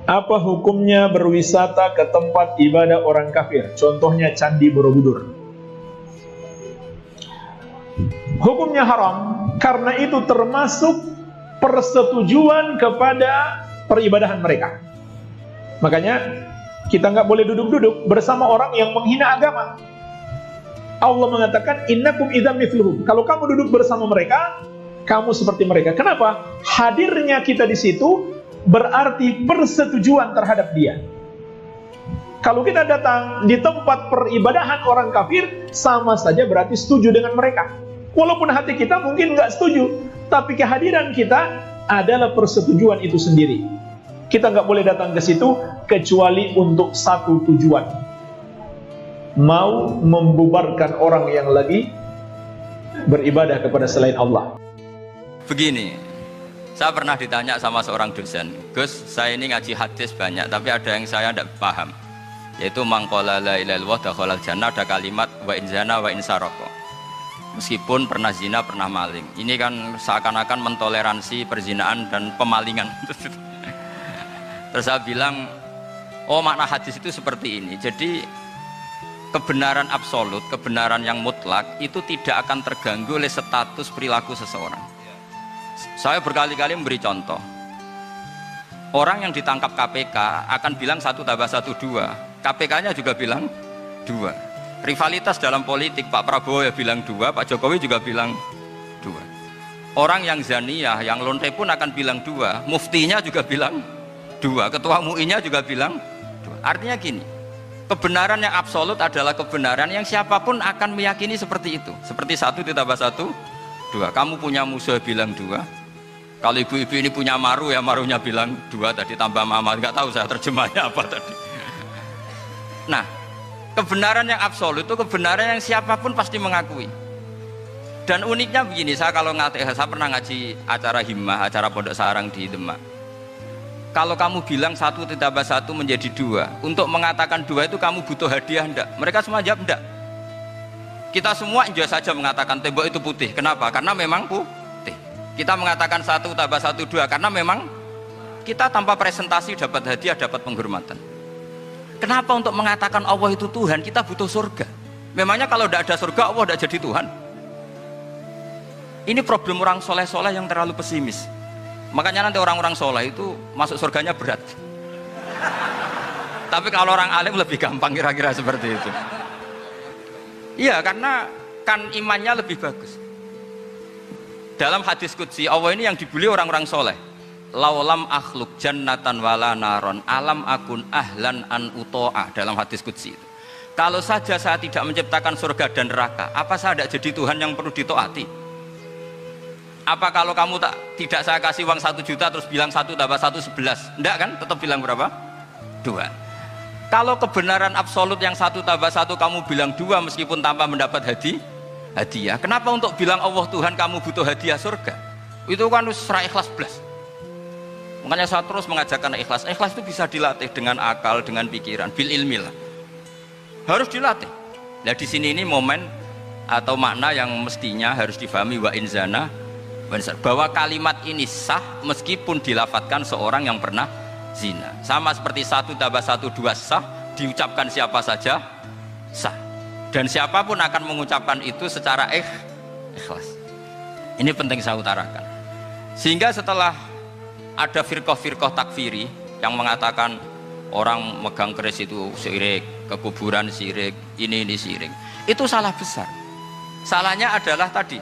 Apa hukumnya berwisata ke tempat ibadah orang kafir? Contohnya Candi Borobudur. Hukumnya haram, karena itu termasuk persetujuan kepada peribadahan mereka. Makanya kita nggak boleh duduk-duduk bersama orang yang menghina agama. Allah mengatakan innakum idzam mithluhum. Kalau kamu duduk bersama mereka, kamu seperti mereka. Kenapa? Hadirnya kita di situ berarti persetujuan terhadap dia. Kalau kita datang di tempat peribadahan orang kafir, sama saja berarti setuju dengan mereka. Walaupun hati kita mungkin nggak setuju, tapi kehadiran kita adalah persetujuan itu sendiri. Kita nggak boleh datang ke situ kecuali untuk satu tujuan, mau membubarkan orang yang lagi beribadah kepada selain Allah. Begini, saya pernah ditanya sama seorang dosen, Gus, saya ini ngaji hadis banyak, tapi ada yang saya tidak paham, yaitu mangqala la ilaha illallah dakhalal jannah, ada kalimat wa in zana wa in saraka. Meskipun pernah zina, pernah maling. Ini kan seakan-akan mentoleransi perzinaan dan pemalingan. Terus saya bilang, oh makna hadis itu seperti ini. Jadi kebenaran absolut, kebenaran yang mutlak itu tidak akan terganggu oleh status perilaku seseorang. Saya berkali-kali memberi contoh. Orang yang ditangkap KPK akan bilang 1 tambah 1 2. KPK-nya juga bilang 2. Rivalitas dalam politik, Pak Prabowo ya bilang 2, Pak Jokowi juga bilang 2. Orang yang zaniyah, yang lonte pun akan bilang 2. Muftinya juga bilang 2. Ketua MUI-nya juga bilang 2. Artinya gini, kebenaran yang absolut adalah kebenaran yang siapapun akan meyakini seperti itu. Seperti 1 ditambah 1 2. Kamu punya musuh bilang 2. Kalau ibu-ibu ini punya maru, ya marunya bilang 2 tadi tambah mama. Nggak tahu saya terjemahnya apa tadi. Nah, kebenaran yang absolut itu kebenaran yang siapapun pasti mengakui. Dan uniknya begini, saya kalau saya pernah ngaji acara himmah, acara pondok sarang di Demak. Kalau kamu bilang 1 ditambah 1 menjadi 2, untuk mengatakan 2 itu kamu butuh hadiah enggak? Mereka semua jawab enggak. Kita semua enjoy saja mengatakan tembok itu putih. Kenapa? Karena memang putih. Kita mengatakan 1 tambah 1 2 karena memang kita tanpa presentasi dapat hadiah, dapat penghormatan. Kenapa untuk mengatakan Allah itu Tuhan kita butuh surga? Memangnya kalau tidak ada surga Allah tidak jadi Tuhan? Ini problem orang soleh-soleh yang terlalu pesimis. Makanya nanti orang-orang soleh itu masuk surganya berat. Tapi kalau orang alim lebih gampang kira-kira seperti itu. Iya, karena kan imannya lebih bagus. Dalam hadis qudsi Allah ini yang dibuli orang-orang soleh. Laulam akhluk jannatan wala naron alam akun ahlan an uto'ah, dalam hadis qudsi itu. Kalau saja saya tidak menciptakan surga dan neraka, apa saya tidak jadi Tuhan yang perlu ditaati? Apa kalau kamu tidak saya kasih uang 1 juta terus bilang 1 tambah 1 11? Enggak kan? Tetap bilang berapa? 2. Kalau kebenaran absolut yang 1 tambah 1 kamu bilang 2 meskipun tanpa mendapat hadiah. Kenapa untuk bilang Allah Tuhan kamu butuh hadiah surga? Itu kan serah ikhlas belas. Makanya saya terus mengajarkan ikhlas. Ikhlas itu bisa dilatih dengan akal, dengan pikiran, bil ilmi lah. Harus dilatih. Nah di sini ini momen atau makna yang mestinya harus difahami wa inzana, bahwa kalimat ini sah meskipun dilafatkan seorang yang pernah zina. Sama seperti 1 tambah 1 2 sah, diucapkan siapa saja sah. Dan siapapun akan mengucapkan itu secara ikhlas. Ini penting saya utarakan. Sehingga setelah ada firqah-firqah takfiri yang mengatakan orang megang keris itu syirik, ke kuburan syirik, ini syirik. Itu salah besar. Salahnya adalah tadi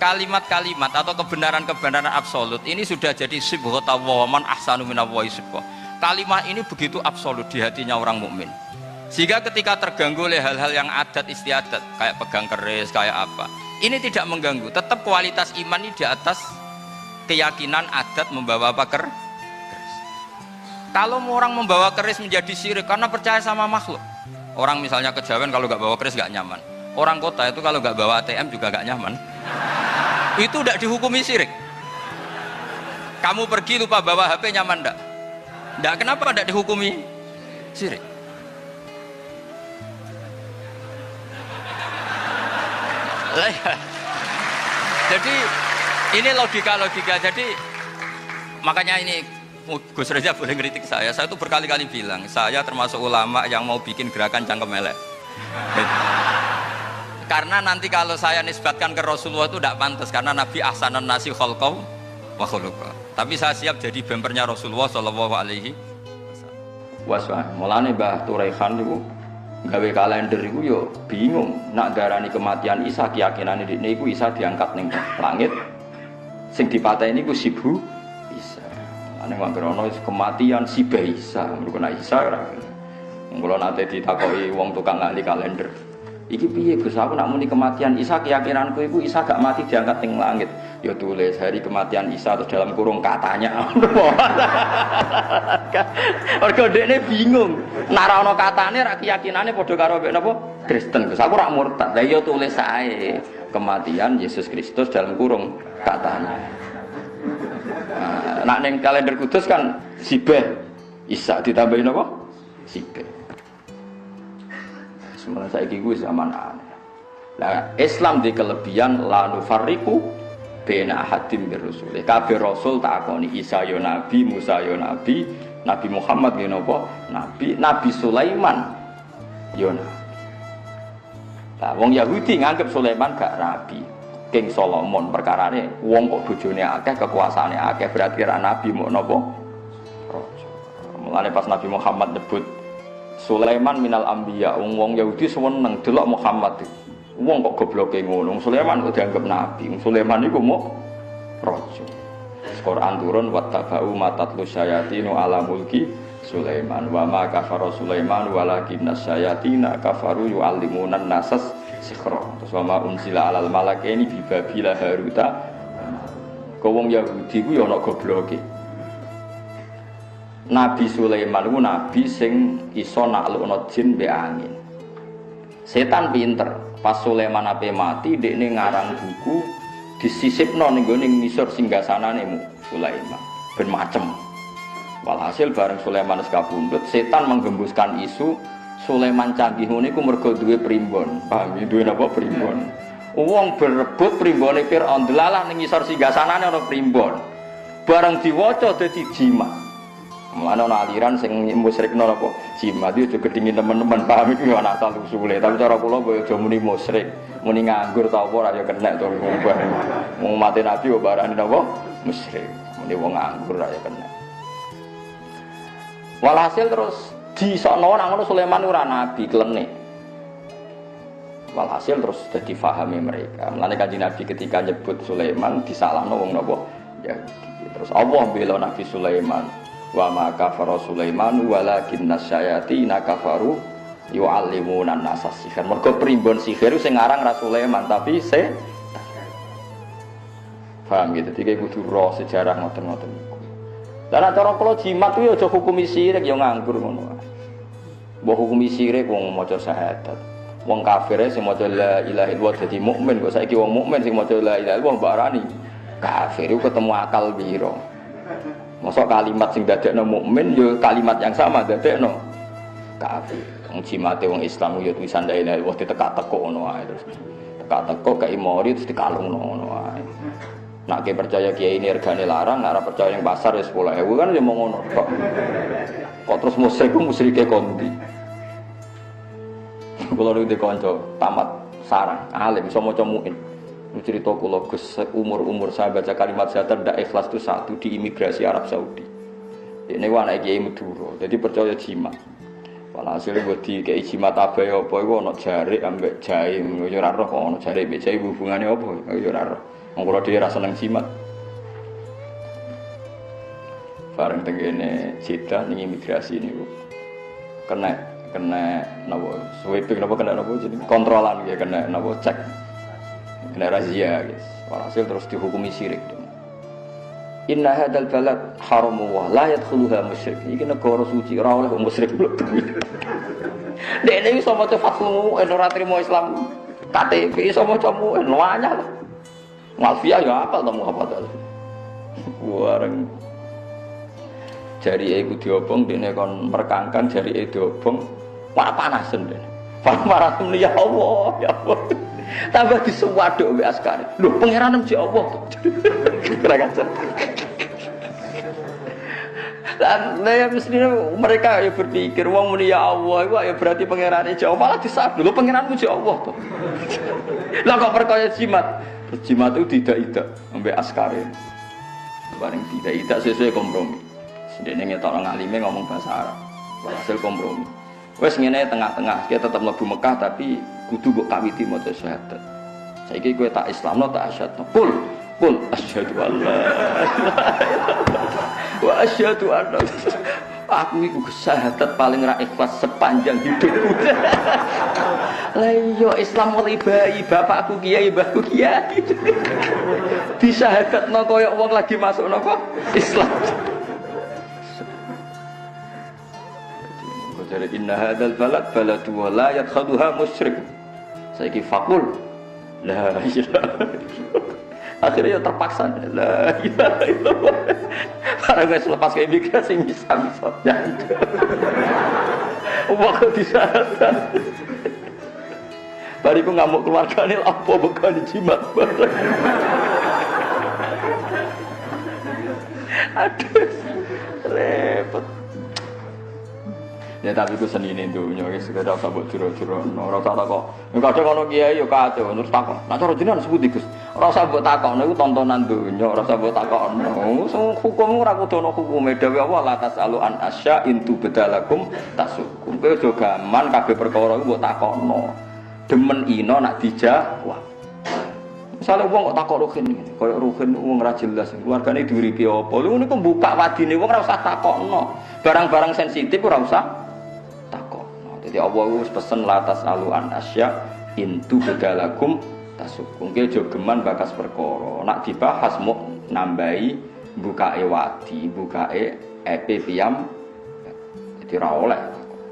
kalimat-kalimat atau kebenaran-kebenaran absolut ini sudah jadi sibghatullah man ahsanu minallahi sibghah. Kalimat ini begitu absolut di hatinya orang mukmin. Sehingga ketika terganggu oleh hal-hal yang adat istiadat kayak pegang keris, kayak apa, ini tidak mengganggu. Tetap kualitas iman ini di atas keyakinan adat membawa apa keris. Kalau orang membawa keris menjadi syirik karena percaya sama makhluk. Orang misalnya kejawen kalau nggak bawa keris nggak nyaman. Orang kota itu kalau nggak bawa ATM juga nggak nyaman. Itu tidak dihukumi syirik. Kamu pergi lupa bawa HP nyaman enggak? Enggak, kenapa tidak dihukumi syirik? Jadi ini logika. Jadi makanya ini Gus Reza boleh ngeritik saya itu berkali-kali bilang, saya termasuk ulama yang mau bikin gerakan cangkem elek. Karena nanti kalau saya nisbatkan ke Rasulullah itu tidak pantas, karena Nabi ahsanan nasi khalqahu wa khuluqa. Tapi saya siap jadi bempernya Rasulullah sallallahu alaihi wasallam. Mulane Mbah Turaihan niku gawe kalender iku yo bingung nak darani kematian Isa, keyakinane dekne iku Isa diangkat ning langit. Sing dipateni iku Sibu Isa. Ane mangkrono kematian Sibu Isa, mergo nek Isa ora. Mula nate ditakoki wong tukang ahli kalender. Iki piye Gus, aku nak muni kematian Isa, keyakinanku iku Isa gak mati diangkat ning langit. Ya tulis hari kematian Isa terus dalam kurung katanya. Mergo dekne bingung. Nara ana katane ra keyakinane padha karo mek napa? Kristen. Gus, aku ra murtad. Lah ya tulis sae kematian Yesus Kristus dalam kurung katanya. Nah, nak ning kalender kudus kan Sibeh Isa ditambahin apa? Sibeh. Sebenarnya saya gue zaman aneh. Nah, Islam di kelebihan la nufarriqu baina ahadin bir rusul. Kabeh rasul takoni Isa yo nabi, Musa yo nabi, Nabi Muhammad yo napa? Nabi, Nabi Sulaiman yo nabi. Lah wong Yahudi nganggep Sulaiman gak nabi. King Solomon perkarane wong kok bojone akeh, kekuasaane akeh, berarti ra nabi mau napa? Raja. Mulane pas Nabi Muhammad nyebut Sulaiman minal anbiya, wong Yahudi seneng delok Muhammad. Wong kok gobloke ngono. Sulaiman kok dianggap nabi. Sulaiman iku mau raja. Quran turun wattaba'u matatlu syayatinu ala mulki Sulaiman wa ma kafara Sulaiman walakinna syayatina kafaru yu'allimuna an-nasas sikhra. Terus wa ma unsila alal malakaini bi Babila Haruta. Kok wong Yahudi ku ya ana gobloke. Nabi Sulaiman itu nabi sing iso naklukno jin mbek angin. Setan pinter. Pas Sulaiman ape mati, dekne ngarang buku disisipno ning gone ngisor singgasanane Sulaiman. Ben macem. Walhasil bareng Sulaiman wis kapundhut, setan menggembuskan isu Sulaiman canggih ngene iku mergo duwe primbon. Paham? Duwe napa primbon? Wong berebut primbone Firaun delalah ning ngisor singgasanane ana primbon. Bareng diwaca dadi jimat. Mulane ana aliran sing musyrikno apa jimat itu juga gedhingi teman-teman paham iki ana asal usule tapi cara kula kowe aja muni musyrik muni nganggur ta apa ora ya kena to wong mati nabi kok barani napa musyrik muni wong nganggur ora ya kena. Walhasil terus disokno nang ngono Sulaiman ora nabi klenik. Walhasil terus dadi fahami mereka. Mulane Kanjeng Nabi ketika nyebut Sulaiman disalahno wong napa ya terus Allah bela Nabi Sulaiman. Wa ma kafara Sulaiman walakinna syayatina kafaru yu'allimuna an-nasa sihir. Mergo primbon sihir sing aran ra Sulaiman tapi paham gitu. Dadi kudu roh sejarah ngoten-ngoten niku. Lah nek cara kula jimat kuwi aja hukumi sirik ya nganggur ngono. Mbok hukumi sirik wong maca syahadat. Wong kafir sing maca la ilaha illallah dadi mukmin kok saiki wong mukmin sing maca la ilaha illallah barani kafir iku ketemu akal piro. Mosok kalimat sing dadekno mukmin yo kalimat yang sama dadekno kafir. Wong jimate wong Islam yo tulisan la ilaha illallah diteka-teko ngono wae terus. Teka-teko kei mori terus dikalungno ngono wae. Nek ke percaya kiai ini regane larang, nek ora percaya ning pasar ya 10.000 kan yo mung ngono tok. Kok terus musyrike kondi. Kula niku dikonco tamat sarang alim iso maca muin. Cerita kula Gus umur saya baca kalimat syahadat ndak ikhlas itu satu di imigrasi Arab Saudi. Ini anak kiai Madura, jadi percaya jimat. Walhasil buat di kiai jimat apa ya apa iku ana jarik ambek jahe yo ora roh kok ana jarik mbek jahe hubungane apa yo ora roh. Wong kula dhewe ra seneng jimat. Bareng tengene Jeddah ning imigrasi niku. Kena napa sweeping napa kena napa jadi kontrolan ya kena napa cek. Kena razia guys. Walhasil terus dihukumi syirik. Inna hadzal balad haramu wa la yadkhuluha musyrik. Iki negara suci ora oleh musyrik mlebu. Dekne iso maca fatmu ora trimo Islam. KTP iso maca mu anyar. Mafia ya apal to Muhammad. Wareng jari iku diobong dene kon merkangkang jari diobong ora panasen dene. Panas ya Allah, ya Allah. Tambah disuwaduk mbek askare. Lho pangeran mesti Allah. Kira-kira. Dan ya mestinya mereka ya berpikir wong muni ya Allah iku ya berarti pangerane jauh malah disabdo lho pangeranmu ya Allah to. Lah kok perkaya jimat. Jimat itu tidak ambek askare. Bareng tidak sesuai kompromi. Sedene ngetokno ngalime ngomong bahasa Arab. Hasil kompromi. Wes ngene tengah-tengah, kita tetap mlebu Mekah tapi kudu mbok kawiti maca syahadat. Saiki kowe tak Islamno tak asyhadu. Qul asyhadu alla wa asyhadu anna aku iku syahadat paling ra ikhlas sepanjang hidupku. Lah iya Islam mulai bayi bapakku kiai mbahku kiai. Disyahadatno koyo wong lagi masuk napa Islam. Jadi inna hadzal balad baladu wa la yadkhaluha musyrik. Saiki faqul la ilaha. Akhirnya ya terpaksa la ilaha illallah. Para guys lepas ke imigrasi bisa. Waktu disyahadat. Bariku ngamuk keluargane apa bukan jimat bareng. Aduh. Repot. Ya tapi ku senine dunya wis ora usah mbok jero-jero, ora usah takok. Nek kadang ana kiai ya kacau terus takok. Nek cara jenengan sepundi Gus? Ora usah mbok takokno iku tontonan dunya, ora usah mbok takokno. Hukum ora kudu ana hukume dhewe Allah la tasalu an asya intu bedalakum tasukum. Kowe aja gaman kabeh perkara iku mbok takokno. Demen ino nak dijawab. Misale wong kok takok ruhin ngene, koyo ruhin wong ora jelas, keluargane diuripi apa. Lha niku buka wadine wong ora usah takokno. Barang-barang sensitif ora usah jadi Allah wis pesen latas aluan asya intu bedalakum tasukum ke jogeman bakas perkara nak dibahas mau nambahi bukae wadi bukae piyam jadi ora oleh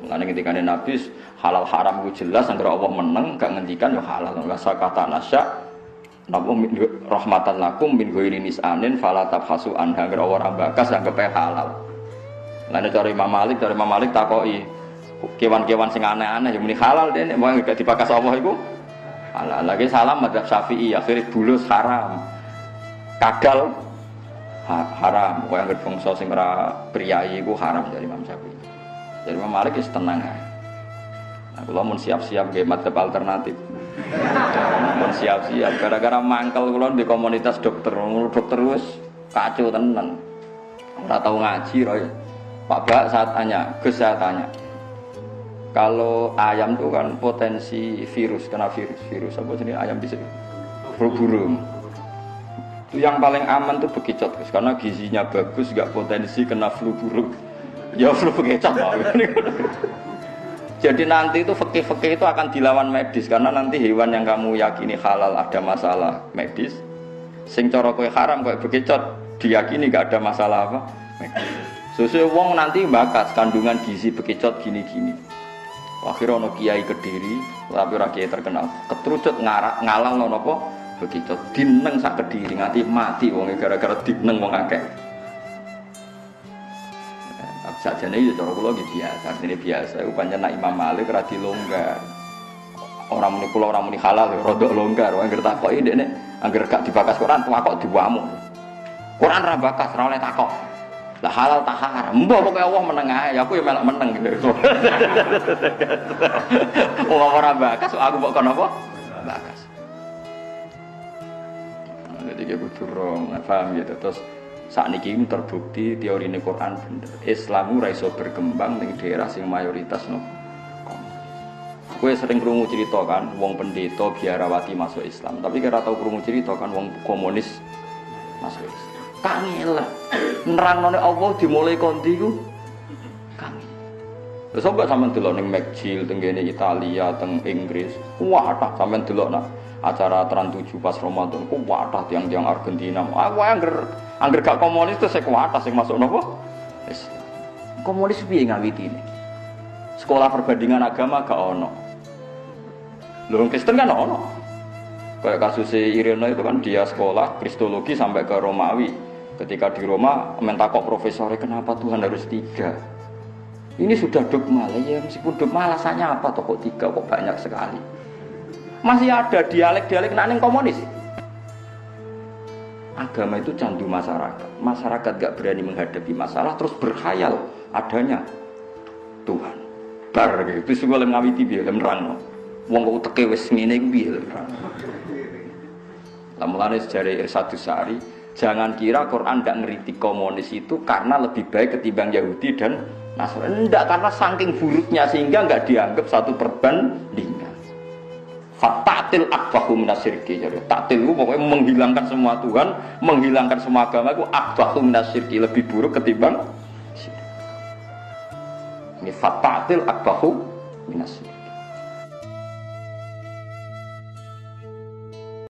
mulane ketika Nabi halal haram ku jelas anggere Allah meneng gak ngendikan yo halal ora sakata nasya napa rahmatan lakum min ghairi nisanin fala tabhasu anha anggere ora bakas anggap halal. Lan cara Imam Malik takoki kewan-kewan sing aneh-aneh yang muni halal dene mau gak dipakas Allah iku halal lagi salam madzhab Syafi'i akhirnya bulus haram kadal haram koyo anggere bangsa sing ora priyayi iku haram dari Imam Syafi'i dari Imam Malik wis tenang ae nah kula mun siap-siap nggih madzhab alternatif mun siap-siap gara-gara mangkel kula di komunitas dokter wis kacau tenan ora tau ngaji roy Pak Bak saat tanya Gus saya tanya kalau ayam itu kan potensi virus, kena virus apa jenis ayam bisa burung. Itu yang paling aman tuh bekicot, karena gizinya bagus, nggak potensi kena flu burung. Ya flu bekicot. Jadi nanti itu fakih-fakih itu akan dilawan medis, karena nanti hewan yang kamu yakini halal ada masalah medis, sing cara kowe haram kowe bekicot diyakini nggak ada masalah apa medis. Sesuai wong nanti bakas kandungan gizi bekicot gini-gini. Akhirnya ono kiai Kediri, tapi ora kiai terkenal, ketrucut ngalah lono apa begitu dineng sak Kediri nganti mati wong gara-gara dineng wong akeh. Tapi sakjane iki cara kula nggih biasa, artine biasa. Iku pancen Imam Malik ora dilonggar. Ora muni kula ora muni halal, rodok longgar. Wong anggere takoki ndekne anggere gak dibakas Quran, takok diwamu. Quran ra bakas, ora oleh takok. Lah halal tak haram, mbok pokoke Allah meneng ae, aku ya melok meneng gitu. Wong ora bakas, aku kok kono apa? Bakas. Jadi iki kudu rong, paham ya terus sakniki terbukti teorine Quran bener. Islam ora iso berkembang ning daerah sing mayoritas no. Kowe sering krungu cerita kan, wong pendeta biarawati masuk Islam, tapi kira tau krungu cerita kan wong komunis masuk Islam. Kangel nerangno Allah dimulai kondi ku kangel. Lha sampe sampean delok ning McGill teng kene Italia teng Inggris. Wathah sampean delok nak acara Trans 7 pas Ramadan. Wathah tiang-tiang Argentina. Aku angger gak komunis terus sing wathah sing masuk napa? Wis. Komunis piye ngawitine? Sekolah perbandingan agama gak ono. Lho Kristen kan ono. Kayak kasus Irina itu kan dia sekolah Kristologi sampai ke Romawi. Ketika di Roma mentakok profesornya kenapa Tuhan harus 3? Ini sudah dogma lah ya, meskipun dogma alasannya apa kok 3 kok banyak sekali. Masih ada dialek-dialek nang komunis. agama itu candu masyarakat. Masyarakat gak berani menghadapi masalah terus berkhayal adanya Tuhan. Bar gitu wis golem ngawiti piye lem nerangno. Wong kok teke wis ngene iku piye lem nerangno. Lah mulane sejare Irsadus Sari, jangan kira Quran ndak ngeritik komunis itu karena lebih baik ketimbang Yahudi dan Nasrani. Ndak, karena saking buruknya sehingga nggak dianggap satu perbandingan. Fatatil akbahu minasyirki. Jadi tatil itu pokoknya menghilangkan semua Tuhan, menghilangkan semua agama itu akbahu minasyirki, lebih buruk ketimbang ini fatatil akbahu minasyirki.